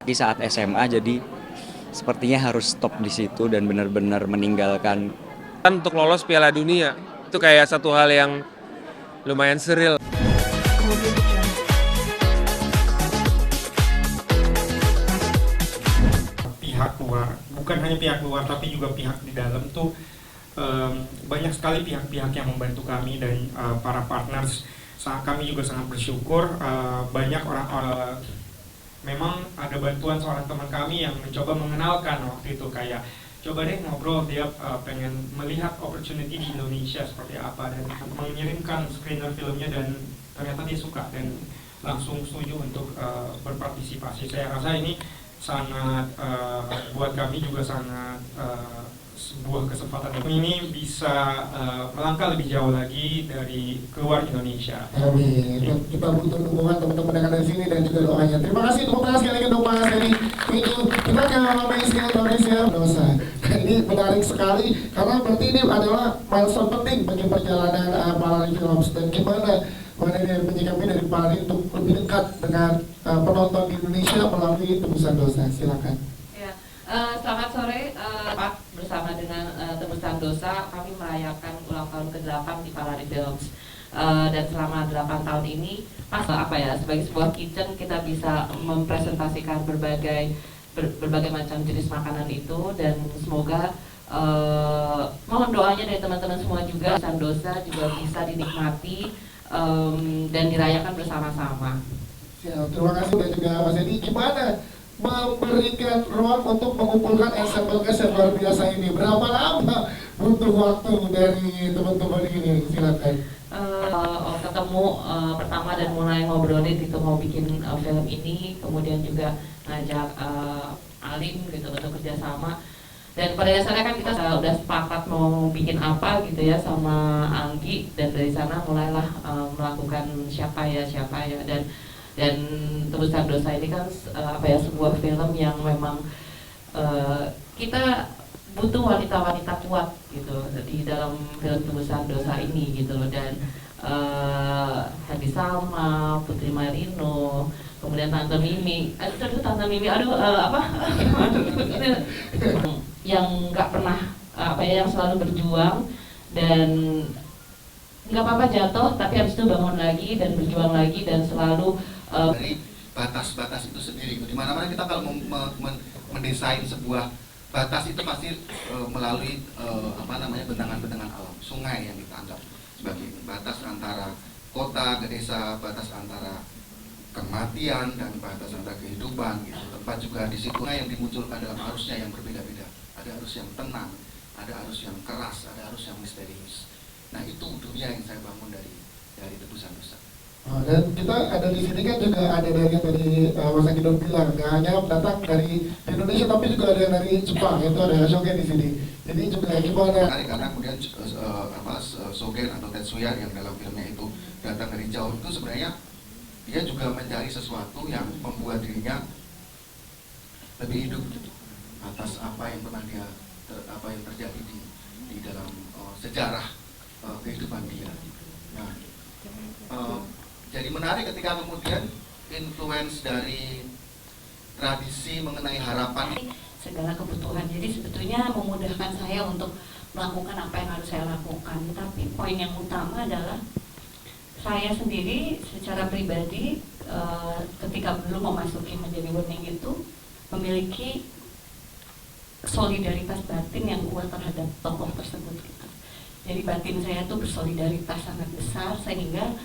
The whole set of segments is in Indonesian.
maki saat SMA, jadi sepertinya harus stop di situ dan benar-benar meninggalkan. Untuk lolos Piala Dunia itu kayak satu hal yang lumayan surreal. Pihak luar, bukan hanya pihak luar tapi juga pihak di dalam tuh banyak sekali pihak-pihak yang membantu kami dan para partners. Kami juga sangat bersyukur banyak orang-orang. Memang ada bantuan seorang teman kami yang mencoba mengenalkan waktu itu, kayak coba deh ngobrol, dia pengen melihat opportunity di Indonesia seperti apa dan mengirimkan screener filmnya, dan ternyata dia suka dan langsung setuju untuk berpartisipasi. Saya rasa ini sangat buat kami juga sangat sebuah kesempatan ini bisa melangkah lebih jauh lagi dari keluar Indonesia. Amin. Kita butuh dukungan teman-teman yang ada di sini dan juga doanya. Terima kasih, tepuk tangan sekali lagi untuk Mas Heri. Thank you. Kita ke Malaysia, Indonesia, dosa. Ini menarik sekali karena berarti ini adalah milestone penting bagi perjalanan Palari Films, dan gimana dia menyikapi dari Palari untuk lebih dekat dengan penonton di Indonesia melalui Tebusan Dosa. Silakan. Selamat sore, bersama dengan Tebusan Dosa kami merayakan ulang tahun ke-8 di Palari Films. Dan selama 8 tahun ini sebagai sebuah kitchen kita bisa mempresentasikan berbagai macam jenis makanan itu, dan semoga mohon doanya dari teman-teman semua juga Tebusan Dosa juga bisa dinikmati dan dirayakan bersama-sama. Ya, terima kasih. Dan juga Mas Edi, gimana memberikan ruang untuk mengumpulkan ensemble cast yang luar biasa ini? Berapa lama butuh waktu dari teman-teman ini? Silakan. Ketemu pertama dan mulai ngobrolin gitu mau bikin film ini, kemudian juga ngajak Alim gitu untuk kerjasama, dan pada dasarnya kan kita udah sepakat mau bikin apa gitu ya sama Anggi, dan dari sana mulailah melakukan siapa ya dan Tebusan Dosa ini kan sebuah film yang memang kita butuh wanita-wanita kuat gitu di dalam film Tebusan Dosa ini gitu loh, dan Hadi Salma, Putri Marino, kemudian Tante Mimi, yang nggak pernah yang selalu berjuang, dan nggak apa-apa jatuh tapi habis itu bangun lagi dan berjuang lagi dan selalu dari batas-batas itu sendiri. Di mana-mana kita kalau mendesain sebuah batas itu pasti melalui bentangan-bentangan alam, sungai yang kita anggap sebagai batas antara kota ke desa, batas antara kematian dan batas antara kehidupan gitu. Tempat juga di situ yang dimunculkan dalam arusnya yang berbeda-beda. Ada arus yang tenang, ada arus yang keras, ada arus yang misterius. Nah, itu dunia yang saya bangun dari Tebusan Dosa. Dan kita ada di sini kan juga ada dari yang tadi Mas Agidon bilang, nggak hanya datang dari Indonesia tapi juga ada yang dari Jepang, itu ada Shogen di sini. Jadi juga gimana? Karena kemudian Shogen atau Tetsuya yang dalam filmnya itu datang dari jauh, itu sebenarnya dia juga mencari sesuatu yang membuat dirinya lebih hidup atas apa yang pernah yang terjadi di dalam sejarah kehidupan dia. Nah, jadi menarik ketika kemudian influence dari tradisi mengenai harapan segala kebutuhan. Jadi sebetulnya memudahkan saya untuk melakukan apa yang harus saya lakukan. Tapi poin yang utama adalah saya sendiri secara pribadi ketika belum memasuki menjadi warning itu memiliki solidaritas batin yang kuat terhadap tokoh tersebut gitu. Jadi batin saya tuh bersolidaritas sangat besar, sehingga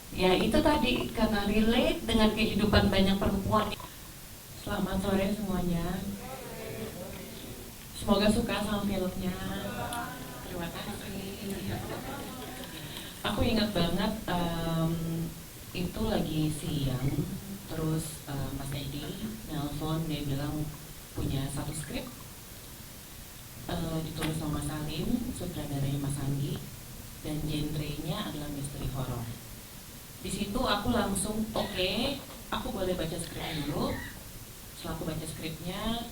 ya itu tadi karena relate dengan kehidupan banyak perempuan. Selamat sore semuanya. Semoga suka sama filmnya. Terima kasih. Aku ingat banget itu lagi siang, terus Mas Edi nelpon, dia bilang punya satu skrip ditulis sama Mas Alim, sutradaranya Mas Andi, dan genrenya adalah misteri horor. Di situ aku langsung oke, aku boleh baca skrip dulu. Setelah aku baca skripnya,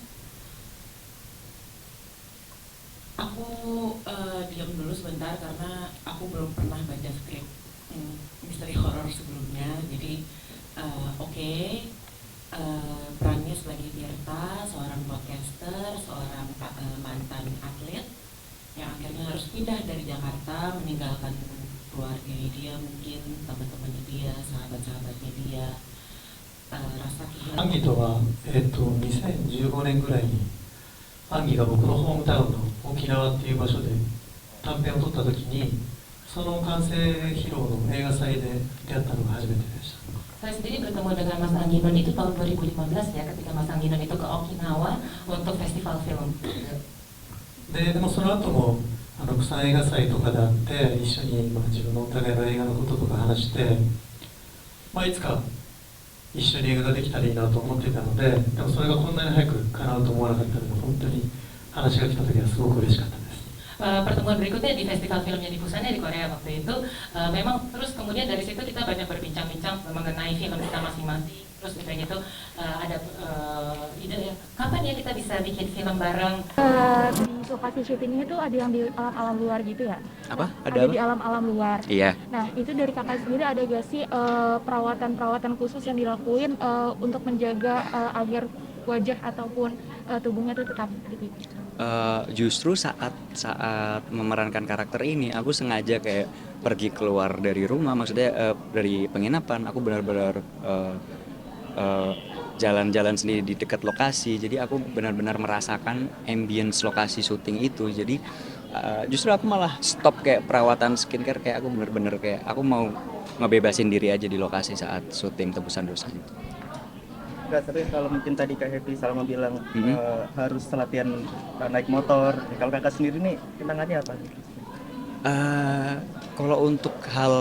aku diam dulu sebentar karena aku belum pernah baca skrip misteri horor sebelumnya. Jadi perannya sebagai Tiara meninggalkan keluarganya dia, mungkin teman-temannya dia, sahabat-sahabatnya dia, rasa アンギとは、2015年ぐらいにアンギが僕のホームタウンの沖縄っていう場所で短編を撮った時にその完成披露の映画祭で出会ったのが初めてでした。 Saya sendiri bertemu dengan Mas Anggi Nun itu tahun 2015 ya, ketika Mas Anggi Nun itu ke Okinawa untuk festival film. でもその後も釜山映画祭とかで会って一緒に自分のお互いの映画のこととか話して、いつか一緒に映画ができたらいいなと思っていたので、でもそれがこんなに早く叶うと思わなかったので本当に話が来た時はすごく嬉しかったです。 Pertemuan berikutnya di festival filmnya di Busan di Korea waktu itu, memang terus kemudian dari situ kita banyak berbincang-bincang mengenai film kita masing-masing. Terus kayak gitu ada ide kapan ya kita bisa bikin film bareng. Di lokasi syutingnya itu ada yang di alam-alam luar gitu ya? Apa? Ada di alam-alam luar. Iya. Nah itu dari kakak sendiri ada gak sih perawatan-perawatan khusus yang dilakuin untuk menjaga agar wajah ataupun tubuhnya itu tetap gitu? Justru saat memerankan karakter ini aku sengaja kayak pergi keluar dari rumah, maksudnya dari penginapan. Aku benar-benar jalan-jalan sendiri di dekat lokasi, jadi aku benar-benar merasakan ambience lokasi syuting itu. Jadi justru aku malah stop kayak perawatan skincare, kayak aku benar-benar kayak aku mau ngebebasin diri aja di lokasi saat syuting Tebusan Dosa itu. Enggak, tapi kalau mungkin tadi Kak Happy Salma bilang harus latihan naik motor. Kalau kakak sendiri nih kenangannya apa? Kalau untuk hal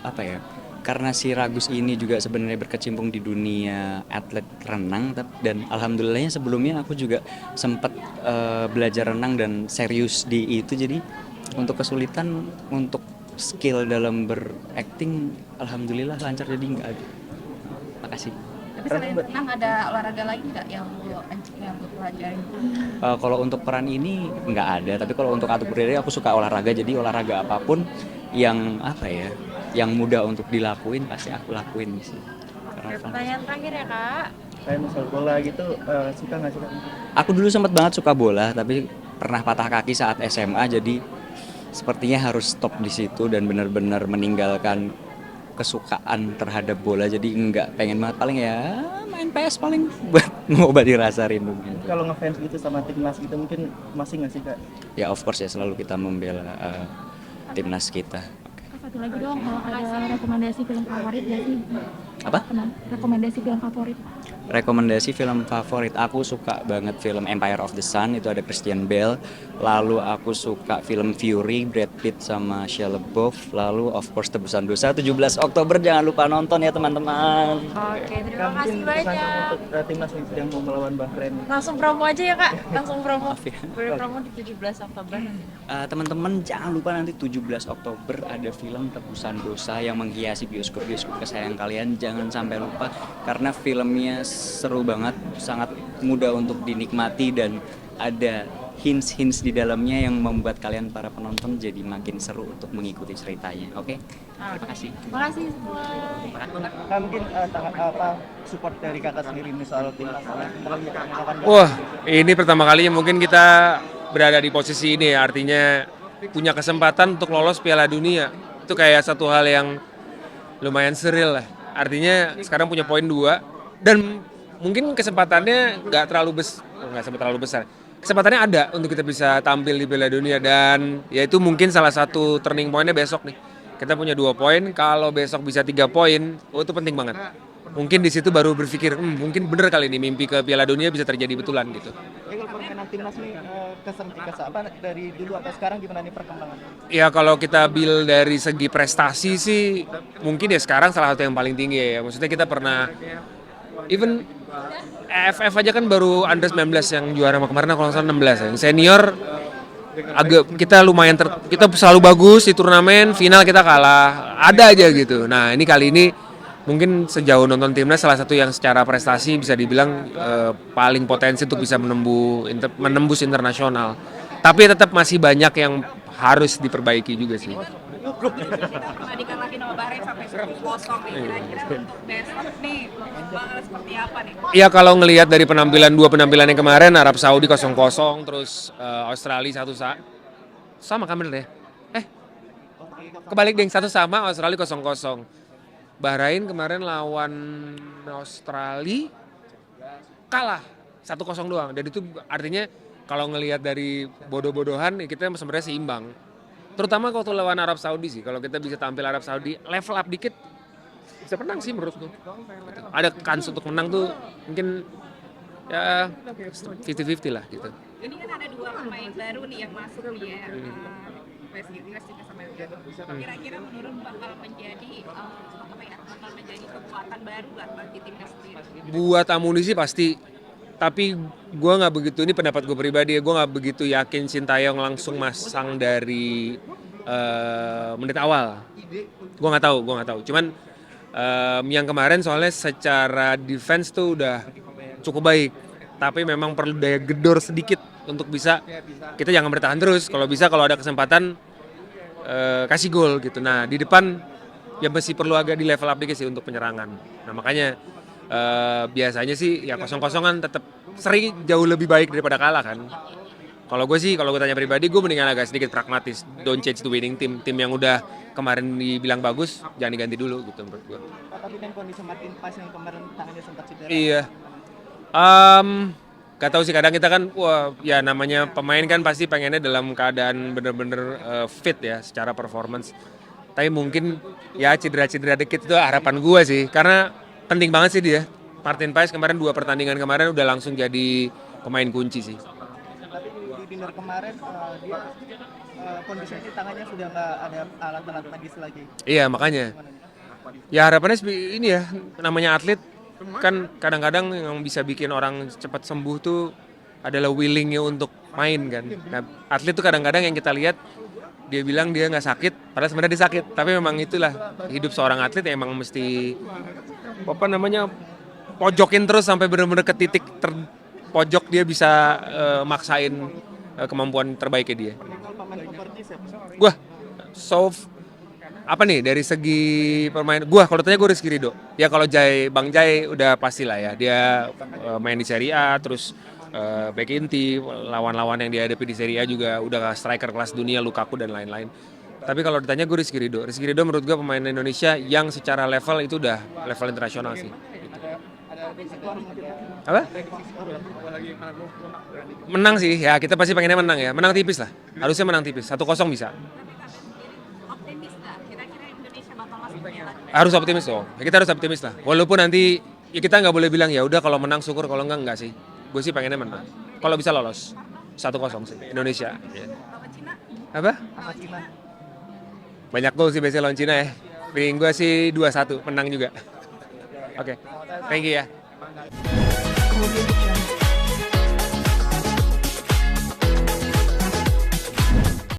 apa ya? Karena si Ragus ini juga sebenarnya berkecimpung di dunia atlet renang, dan alhamdulillahnya sebelumnya aku juga sempat belajar renang dan serius di itu. Jadi untuk kesulitan untuk skill dalam berakting alhamdulillah lancar, jadi nggak ada. Makasih. Tapi selain renang ada olahraga lagi nggak yang lu pelajari? Kalau untuk peran ini nggak ada, tapi kalau untuk aku pribadi aku suka olahraga, jadi olahraga apapun yang apa ya, yang mudah untuk dilakuin pasti aku lakuin sih. Pertanyaan terakhir ya Kak. Kayak misal bola gitu, suka nggak sih Kak? Aku dulu sempat banget suka bola, tapi pernah patah kaki saat SMA, jadi sepertinya harus stop di situ dan benar-benar meninggalkan kesukaan terhadap bola. Jadi nggak pengen banget, paling ya main PS paling buat mengobati rasa rindu. Kalau ngefans gitu sama timnas gitu mungkin masih nggak sih Kak? Ya of course ya, selalu kita membela timnas kita. Satu lagi dong, ada rekomendasi film favorit gak sih? Apa? Rekomendasi film favorit. Rekomendasi film favorit, aku suka banget film Empire of the Sun, itu ada Christian Bale. Lalu aku suka film Fury, Brad Pitt sama Shia LaBeouf. Lalu of course Tebusan Dosa 17 Oktober, jangan lupa nonton ya teman-teman. Oke, terima kasih banyak. Untuk timnas yang mau melawan Bahrain. Langsung promo aja ya Kak, langsung promo. Maaf ya. Promo di 17 Oktober. Teman-teman jangan lupa nanti 17 Oktober ada film Tebusan Dosa yang menghiasi bioskop-bioskop kesayangan kalian. Jangan sampai lupa karena filmnya seru banget, sangat mudah untuk dinikmati dan ada hints-hints di dalamnya yang membuat kalian para penonton jadi makin seru untuk mengikuti ceritanya. Oke? Terima kasih. Terima kasih semua. Nah, mungkin support dari kakak sendiri nih soal timnas. Wah, ini pertama kalinya mungkin kita berada di posisi ini ya, artinya punya kesempatan untuk lolos Piala Dunia. Itu kayak satu hal yang lumayan surreal lah. Artinya sekarang punya poin 2 dan mungkin kesempatannya nggak sampai terlalu besar. Kesempatannya ada untuk kita bisa tampil di Piala Dunia, dan yaitu mungkin salah satu turning point-nya besok nih. Kita punya 2 poin, kalau besok bisa 3 poin, itu penting banget. Mungkin di situ baru berpikir, mungkin bener kali ini mimpi ke Piala Dunia bisa terjadi betulan gitu. Kalau permainan timnas nih dari dulu atau sekarang gimana nih perkembangan? Ya kalau kita build dari segi prestasi sih mungkin ya sekarang salah satu yang paling tinggi ya. Maksudnya kita pernah even AFF aja kan baru under 19 yang juara kemarin kalau nggak salah 16 ya. Yang senior agak kita lumayan kita selalu bagus di turnamen, final kita kalah. Ada aja gitu. Nah, ini kali ini mungkin sejauh nonton timnas salah satu yang secara prestasi bisa dibilang paling potensi untuk bisa menembus internasional. Tapi tetap masih banyak yang harus diperbaiki juga sih. Pernah dikalahin sama Bahrain sampai 10-0 nih, kira-kira untuk besok nih bakal seperti apa nih? Iya, kalau ngelihat dari dua penampilan yang kemarin, Arab Saudi 0-0, terus Australia 1-1 sama kan bener ya? kebalik deh, 1-1, Australia 0-0. Bahrain kemarin lawan Australia kalah 1-0 doang. Dan itu artinya kalau ngelihat dari bodoh-bodohan kita sebenarnya seimbang. Terutama waktu lawan Arab Saudi sih. Kalau kita bisa tampil Arab Saudi level up dikit bisa menang sih menurutku. Ada kans untuk menang tuh mungkin ya 50-50 lah gitu. Ini kan ada 2 pemain baru nih yang masuk nih ya. West juga sama Eugene. Kira-kira menurut bakal menjadi kekuatan baru lah bagi timnas sendiri. Buat amunisi pasti, tapi gue nggak begitu, ini pendapat gue pribadi ya, gue nggak begitu yakin Sintayong langsung masang dari menit awal. Gue nggak tahu. Cuman yang kemarin soalnya secara defense tuh udah cukup baik, tapi memang perlu daya gedor sedikit untuk bisa, kita jangan bertahan terus, kalau bisa kalau ada kesempatan kasih gol gitu. Nah di depan ya masih perlu agak di level up dikit sih untuk penyerangan. Nah makanya biasanya sih ya 0-0 tetap sering jauh lebih baik daripada kalah kan. Kalau gue tanya pribadi, gue mendingan agak sedikit pragmatis. Don't change the winning team. Tim yang udah kemarin dibilang bagus, jangan diganti dulu gitu menurut gue. Tapi kan kondisi Martin Paes yang kemarin tangannya sempat cedera. Iya. Gak tahu sih, kadang kita kan, ya namanya pemain kan pasti pengennya dalam keadaan bener-bener fit ya secara performance. Tapi mungkin ya cedera-cedera dikit itu harapan gue sih. Karena penting banget sih dia. Martin Paes kemarin 2 pertandingan kemarin udah langsung jadi pemain kunci sih. Tapi di dinner kemarin dia kondisinya tangannya sudah nggak ada alat-alat medis lagi. Iya makanya. Ya harapannya ini ya, namanya atlet kan kadang-kadang yang bisa bikin orang cepat sembuh tuh adalah willingnya untuk main kan. Nah atlet tuh kadang-kadang yang kita lihat dia bilang dia nggak sakit, padahal sebenarnya dia sakit. Tapi memang itulah hidup seorang atlet, emang mesti pojokin terus sampai benar-benar ke titik terpojok dia bisa maksain kemampuan terbaiknya dia. Gua apa nih dari segi permain? Kalau tanya gue Rizky Ridho. Ya kalau Bang Jai udah pastilah ya, dia main di Serie A, terus back inti, lawan-lawan yang dihadapi di Serie A juga udah striker kelas dunia, Lukaku dan lain-lain. Tapi kalau ditanya gue Rizky Ridho menurut gue pemain Indonesia yang secara level itu udah level internasional sih. Apa? Menang sih, ya kita pasti pengennya menang ya. Menang tipis lah, harusnya menang tipis, 1-0 bisa. Harus optimis dong, ya, kita harus optimis lah. Walaupun nanti ya kita nggak boleh bilang ya udah kalau menang syukur, kalau enggak sih. Gue sih pengennya menang. Kalau bisa lolos 1-0 sih Indonesia. Ya. Apa? Banyak gol sih biasanya lawan Cina ya. Feeling gue sih 2-1 menang juga. Oke, thank you ya.